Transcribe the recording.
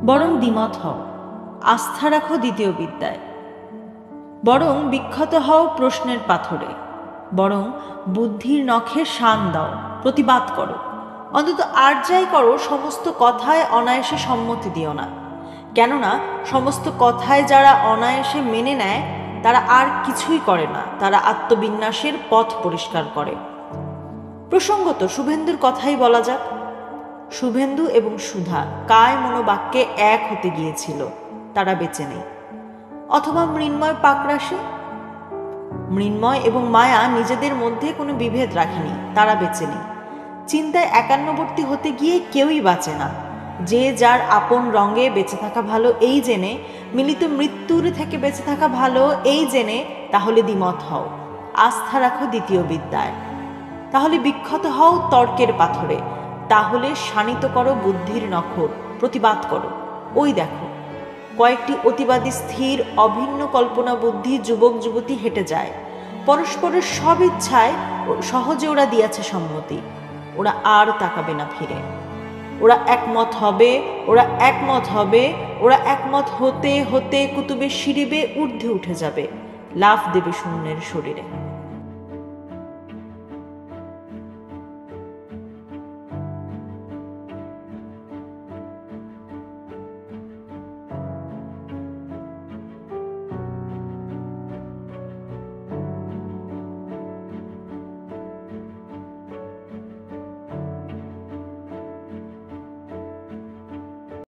বরং দ্বিমত হও, আস্থা রাখো দ্বিতীয় বিদ্যায়। বরং বিখ্যাত হও প্রশ্নের পাথরে, বরং বুদ্ধির নখে শান দাও, প্রতিবাদ করো। অন্তত আর যাই করো, সমস্ত কথায় অনায়াসে সম্মতি দিও না। কেননা সমস্ত কথায় যারা অনায়াসে মেনে নেয় তারা আর কিছুই করে না, তারা আত্মবিন্যাসের পথ পরিষ্কার করে। প্রসঙ্গত শুভেন্দুর কথাই বলা যাক। শুভেন্দু এবং সুধা কায় মনোবাক্যে এক হতে গিয়েছিল, তারা বেঁচে নেই। অথবা মৃন্ময় পাকরাশি, মৃন্ময় এবং মায়া নিজেদের মধ্যে কোনো বিভেদ রাখেনি, তারা বেঁচে নেই। চিন্তায় একান্নবর্তী হতে গিয়ে কেউই বাঁচে না। যে যার আপন রঙে বেঁচে থাকা ভালো এই জেনে, মিলিত মৃত্যুর থেকে বেঁচে থাকা ভালো এই জেনে, তাহলে দ্বিমত হও, আস্থা রাখো দ্বিতীয় বিদ্যায়। তাহলে বিখ্যাত হও তর্কের পাথরে, তাহলে শানিত করো বুদ্ধির নখর, প্রতিবাদ করো। ওই দেখো, কয়েকটি অতিবাদী স্থির অভিন্ন কল্পনা বুদ্ধি যুবক যুবতী হেঁটে যায়, পরস্পরের সব ইচ্ছায় সহজে ওরা দিয়েছে সম্মতি। ওরা আর তাকাবে না ফিরে। ওরা একমত হবে, ওরা একমত হবে, ওরা একমত হতে হতে কুতুবের সিঁড়ি বেয়ে ঊর্ধ্বে উঠে যাবে, লাফ দেবে শূন্যের শরীরে।